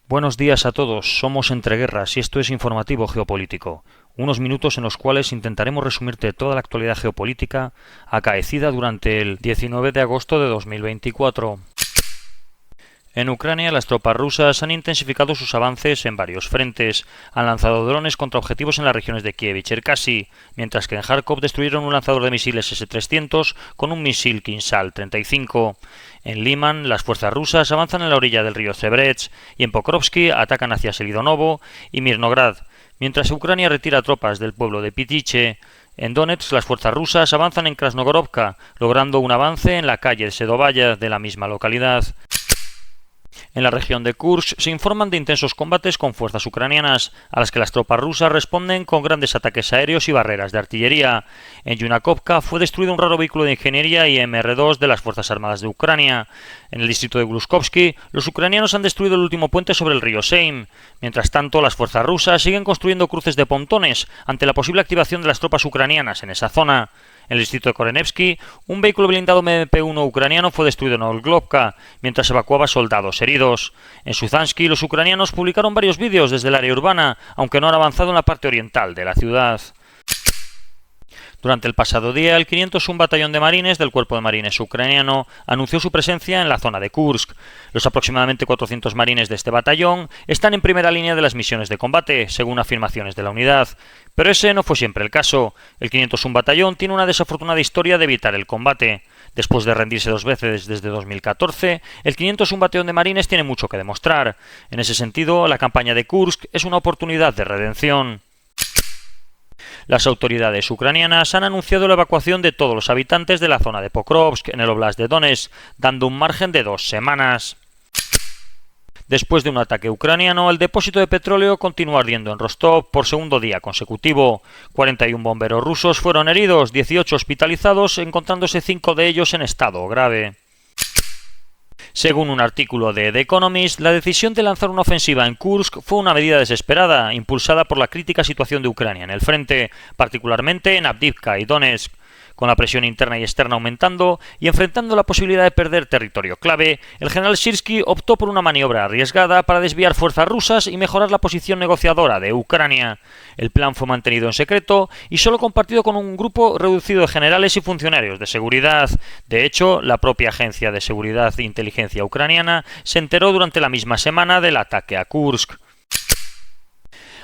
Buenos días a todos, somos Entre Guerras y esto es Informativo Geopolítico, unos minutos en los cuales intentaremos resumirte toda la actualidad geopolítica acaecida durante el 19 de agosto de 2024. En Ucrania, las tropas rusas han intensificado sus avances en varios frentes. Han lanzado drones contra objetivos en las regiones de Kiev y Cherkasy, mientras que en Kharkov destruyeron un lanzador de misiles S-300 con un misil Kinzhal 35. En Liman, las fuerzas rusas avanzan en la orilla del río Severets y en Pokrovsky atacan hacia Selidonovo y Mirnograd, mientras Ucrania retira tropas del pueblo de Pitiche. En Donetsk, las fuerzas rusas avanzan en Krasnogorovka, logrando un avance en la calle Sedovaya de la misma localidad. En la región de Kursk se informan de intensos combates con fuerzas ucranianas, a las que las tropas rusas responden con grandes ataques aéreos y barreras de artillería. En Yunakovka fue destruido un raro vehículo de ingeniería IMR-2 de las Fuerzas Armadas de Ucrania. En el distrito de Gluskovsky, los ucranianos han destruido el último puente sobre el río Seim. Mientras tanto, las fuerzas rusas siguen construyendo cruces de pontones ante la posible activación de las tropas ucranianas en esa zona. En el distrito de Korenevsky, un vehículo blindado MP-1 ucraniano fue destruido en Olglovka, mientras evacuaba soldados heridos. En Suzansky, los ucranianos publicaron varios vídeos desde el área urbana, aunque no han avanzado en la parte oriental de la ciudad. Durante el pasado día, el 501 Batallón de Marines del Cuerpo de Marines ucraniano anunció su presencia en la zona de Kursk. Los aproximadamente 400 marines de este batallón están en primera línea de las misiones de combate, según afirmaciones de la unidad. Pero ese no fue siempre el caso. El 501 Batallón tiene una desafortunada historia de evitar el combate. Después de rendirse 2 veces desde 2014, el 501 Batallón de Marines tiene mucho que demostrar. En ese sentido, la campaña de Kursk es una oportunidad de redención. Las autoridades ucranianas han anunciado la evacuación de todos los habitantes de la zona de Pokrovsk, en el Oblast de Donetsk, dando un margen de 2 semanas. Después de un ataque ucraniano, el depósito de petróleo continúa ardiendo en Rostov por segundo día consecutivo. 41 bomberos rusos fueron heridos, 18 hospitalizados, encontrándose 5 de ellos en estado grave. Según un artículo de The Economist, la decisión de lanzar una ofensiva en Kursk fue una medida desesperada, impulsada por la crítica situación de Ucrania en el frente, particularmente en Avdiivka y Donetsk. Con la presión interna y externa aumentando y enfrentando la posibilidad de perder territorio clave, el general Sirsky optó por una maniobra arriesgada para desviar fuerzas rusas y mejorar la posición negociadora de Ucrania. El plan fue mantenido en secreto y solo compartido con un grupo reducido de generales y funcionarios de seguridad. De hecho, la propia Agencia de Seguridad e Inteligencia ucraniana se enteró durante la misma semana del ataque a Kursk.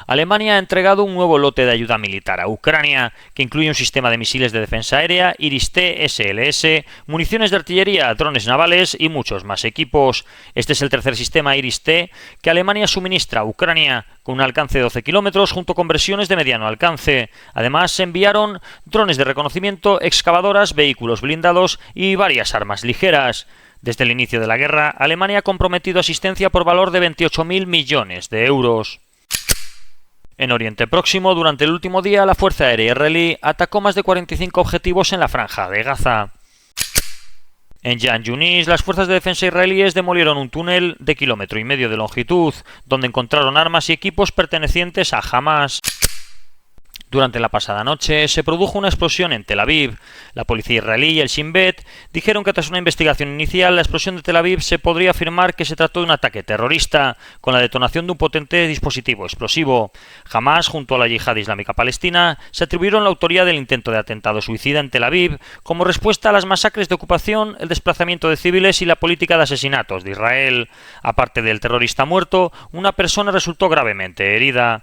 Alemania ha entregado un nuevo lote de ayuda militar a Ucrania, que incluye un sistema de misiles de defensa aérea, Iris-T SLS, municiones de artillería, drones navales y muchos más equipos. Este es el tercer sistema Iris-T que Alemania suministra a Ucrania, con un alcance de 12 kilómetros junto con versiones de mediano alcance. Además, se enviaron drones de reconocimiento, excavadoras, vehículos blindados y varias armas ligeras. Desde el inicio de la guerra, Alemania ha comprometido asistencia por valor de 28.000 millones de euros. En Oriente Próximo, durante el último día, la Fuerza Aérea israelí atacó más de 45 objetivos en la Franja de Gaza. En Jan Yunis, las fuerzas de defensa israelíes demolieron un túnel de 1,5 kilómetros de longitud, donde encontraron armas y equipos pertenecientes a Hamas. Durante la pasada noche se produjo una explosión en Tel Aviv. La policía israelí y el Shin Bet dijeron que tras una investigación inicial, la explosión de Tel Aviv se podría afirmar que se trató de un ataque terrorista, con la detonación de un potente dispositivo explosivo. Hamas, junto a la Yihad Islámica Palestina, se atribuyeron la autoría del intento de atentado suicida en Tel Aviv como respuesta a las masacres de ocupación, el desplazamiento de civiles y la política de asesinatos de Israel. Aparte del terrorista muerto, una persona resultó gravemente herida.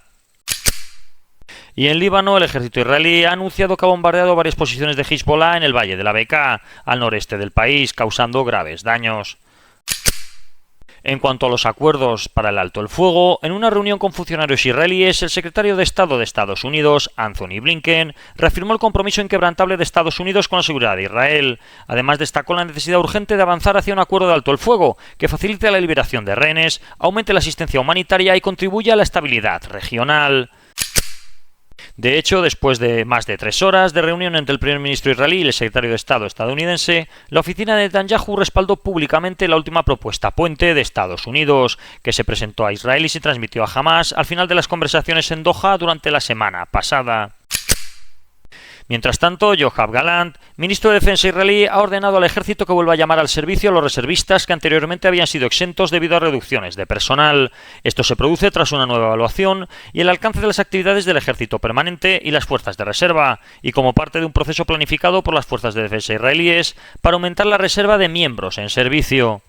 Y en Líbano, el ejército israelí ha anunciado que ha bombardeado varias posiciones de Hezbollah en el valle de la Bekaa, al noreste del país, causando graves daños. En cuanto a los acuerdos para el alto el fuego, en una reunión con funcionarios israelíes, el secretario de Estado de Estados Unidos, Anthony Blinken, reafirmó el compromiso inquebrantable de Estados Unidos con la seguridad de Israel. Además, destacó la necesidad urgente de avanzar hacia un acuerdo de alto el fuego que facilite la liberación de rehenes, aumente la asistencia humanitaria y contribuya a la estabilidad regional. De hecho, después de más de 3 horas de reunión entre el primer ministro israelí y el secretario de Estado estadounidense, la oficina de Netanyahu respaldó públicamente la última propuesta puente de Estados Unidos, que se presentó a Israel y se transmitió a Hamas al final de las conversaciones en Doha durante la semana pasada. Mientras tanto, Yoav Gallant, ministro de Defensa israelí, ha ordenado al ejército que vuelva a llamar al servicio a los reservistas que anteriormente habían sido exentos debido a reducciones de personal. Esto se produce tras una nueva evaluación y el alcance de las actividades del ejército permanente y las fuerzas de reserva, y como parte de un proceso planificado por las fuerzas de defensa israelíes para aumentar la reserva de miembros en servicio.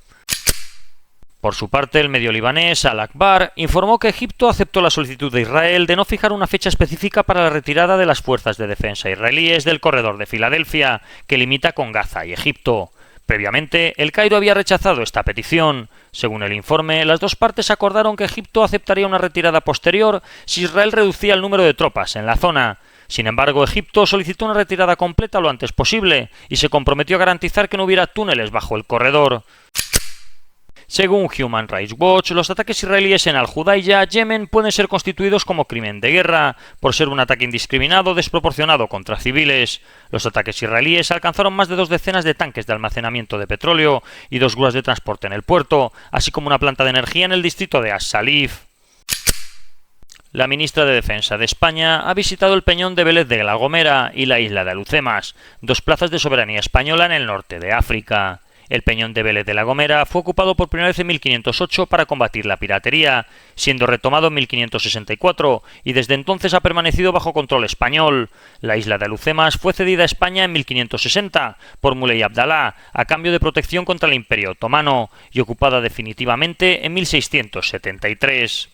Por su parte, el medio libanés Al Akhbar informó que Egipto aceptó la solicitud de Israel de no fijar una fecha específica para la retirada de las fuerzas de defensa israelíes del corredor de Filadelfia, que limita con Gaza y Egipto. Previamente, El Cairo había rechazado esta petición. Según el informe, las dos partes acordaron que Egipto aceptaría una retirada posterior si Israel reducía el número de tropas en la zona. Sin embargo, Egipto solicitó una retirada completa lo antes posible y se comprometió a garantizar que no hubiera túneles bajo el corredor. Según Human Rights Watch, los ataques israelíes en Al-Judaiya, Yemen, pueden ser constituidos como crimen de guerra, por ser un ataque indiscriminado o desproporcionado contra civiles. Los ataques israelíes alcanzaron más de 2 decenas de tanques de almacenamiento de petróleo y 2 grúas de transporte en el puerto, así como una planta de energía en el distrito de As-Salif. La ministra de Defensa de España ha visitado el peñón de Vélez de la Gomera y la isla de Alhucemas, 2 plazas de soberanía española en el norte de África. El peñón de Vélez de la Gomera fue ocupado por primera vez en 1508 para combatir la piratería, siendo retomado en 1564 y desde entonces ha permanecido bajo control español. La isla de Alhucemas fue cedida a España en 1560 por Muley Abdalá a cambio de protección contra el Imperio Otomano y ocupada definitivamente en 1673.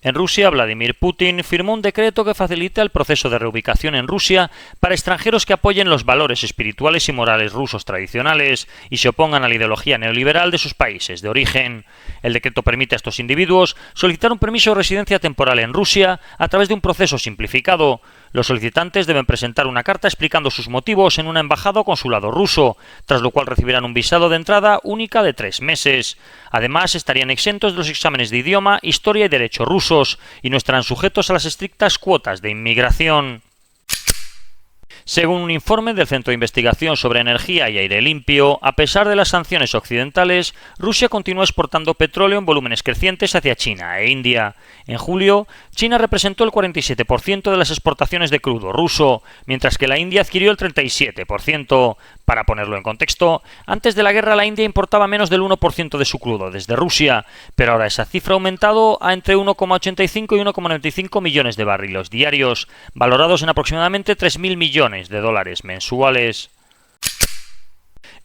En Rusia, Vladimir Putin firmó un decreto que facilita el proceso de reubicación en Rusia para extranjeros que apoyen los valores espirituales y morales rusos tradicionales y se opongan a la ideología neoliberal de sus países de origen. El decreto permite a estos individuos solicitar un permiso de residencia temporal en Rusia a través de un proceso simplificado. Los solicitantes deben presentar una carta explicando sus motivos en una embajada o consulado ruso, tras lo cual recibirán un visado de entrada única de 3 meses. Además, estarían exentos de los exámenes de idioma, historia y derecho rusos, y no estarán sujetos a las estrictas cuotas de inmigración. Según un informe del Centro de Investigación sobre Energía y Aire Limpio, a pesar de las sanciones occidentales, Rusia continúa exportando petróleo en volúmenes crecientes hacia China e India. En julio, China representó el 47% de las exportaciones de crudo ruso, mientras que la India adquirió el 37%. Para ponerlo en contexto, antes de la guerra la India importaba menos del 1% de su crudo desde Rusia, pero ahora esa cifra ha aumentado a entre 1,85 y 1,95 millones de barriles diarios, valorados en aproximadamente 3.000 millones de dólares mensuales.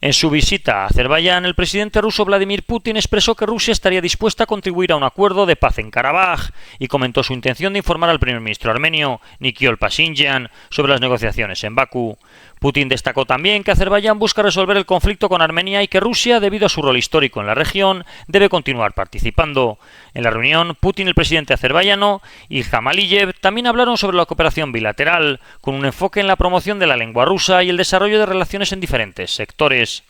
En su visita a Azerbaiyán, el presidente ruso Vladimir Putin expresó que Rusia estaría dispuesta a contribuir a un acuerdo de paz en Karabaj y comentó su intención de informar al primer ministro armenio, Nikol Pashinyan, sobre las negociaciones en Bakú. Putin destacó también que Azerbaiyán busca resolver el conflicto con Armenia y que Rusia, debido a su rol histórico en la región, debe continuar participando. En la reunión, Putin y el presidente azerbaiyano, Ilham Aliyev, también hablaron sobre la cooperación bilateral, con un enfoque en la promoción de la lengua rusa y el desarrollo de relaciones en diferentes sectores.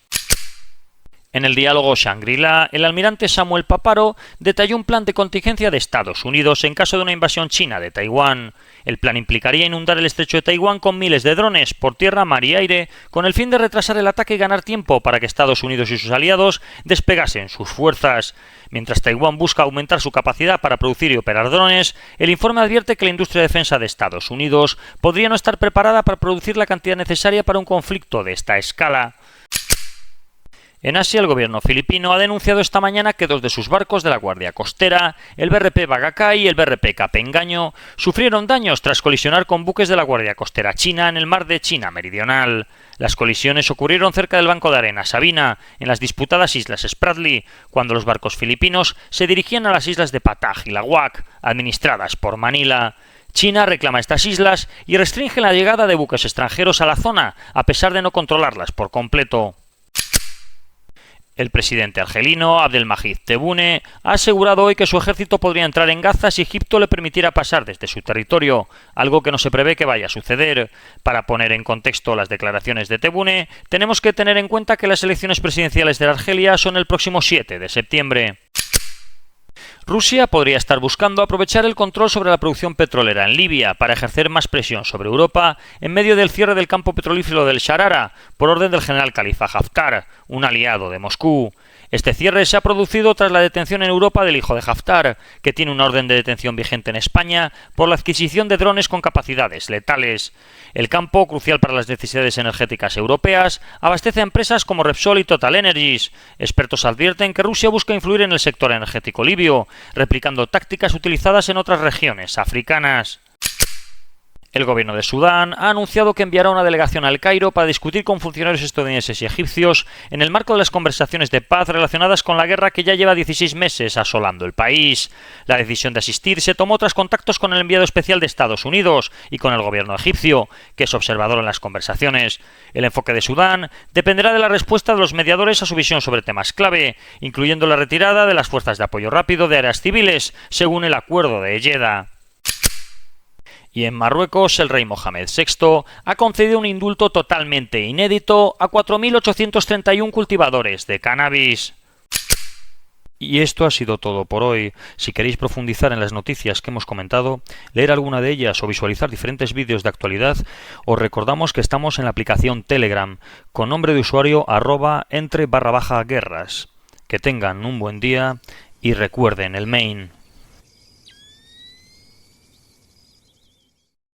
En el diálogo Shangri-La, el almirante Samuel Paparo detalló un plan de contingencia de Estados Unidos en caso de una invasión china de Taiwán. El plan implicaría inundar el estrecho de Taiwán con miles de drones por tierra, mar y aire, con el fin de retrasar el ataque y ganar tiempo para que Estados Unidos y sus aliados despegasen sus fuerzas. Mientras Taiwán busca aumentar su capacidad para producir y operar drones, el informe advierte que la industria de defensa de Estados Unidos podría no estar preparada para producir la cantidad necesaria para un conflicto de esta escala. En Asia, el gobierno filipino ha denunciado esta mañana que 2 de sus barcos de la Guardia Costera, el BRP Bagacay y el BRP Capengaño, sufrieron daños tras colisionar con buques de la Guardia Costera china en el mar de China Meridional. Las colisiones ocurrieron cerca del banco de arena Sabina, en las disputadas islas Spratly, cuando los barcos filipinos se dirigían a las islas de Patag y Lawak, administradas por Manila. China reclama estas islas y restringe la llegada de buques extranjeros a la zona, a pesar de no controlarlas por completo. El presidente argelino, Abdelmajid Tebboune, ha asegurado hoy que su ejército podría entrar en Gaza si Egipto le permitiera pasar desde su territorio, algo que no se prevé que vaya a suceder. Para poner en contexto las declaraciones de Tebboune, tenemos que tener en cuenta que las elecciones presidenciales de Argelia son el próximo 7 de septiembre. Rusia podría estar buscando aprovechar el control sobre la producción petrolera en Libia para ejercer más presión sobre Europa en medio del cierre del campo petrolífero del Sharara por orden del general Khalifa Haftar, un aliado de Moscú. Este cierre se ha producido tras la detención en Europa del hijo de Haftar, que tiene una orden de detención vigente en España por la adquisición de drones con capacidades letales. El campo, crucial para las necesidades energéticas europeas, abastece a empresas como Repsol y Total Energies. Expertos advierten que Rusia busca influir en el sector energético libio, replicando tácticas utilizadas en otras regiones africanas. El gobierno de Sudán ha anunciado que enviará una delegación al Cairo para discutir con funcionarios estadounidenses y egipcios en el marco de las conversaciones de paz relacionadas con la guerra que ya lleva 16 meses asolando el país. La decisión de asistir se tomó tras contactos con el enviado especial de Estados Unidos y con el gobierno egipcio, que es observador en las conversaciones. El enfoque de Sudán dependerá de la respuesta de los mediadores a su visión sobre temas clave, incluyendo la retirada de las fuerzas de apoyo rápido de áreas civiles, según el acuerdo de Jeddah. Y en Marruecos, el rey Mohamed VI ha concedido un indulto totalmente inédito a 4.831 cultivadores de cannabis. Y esto ha sido todo por hoy. Si queréis profundizar en las noticias que hemos comentado, leer alguna de ellas o visualizar diferentes vídeos de actualidad, os recordamos que estamos en la aplicación Telegram, con nombre de usuario @entre_guerras. Que tengan un buen día y recuerden el main.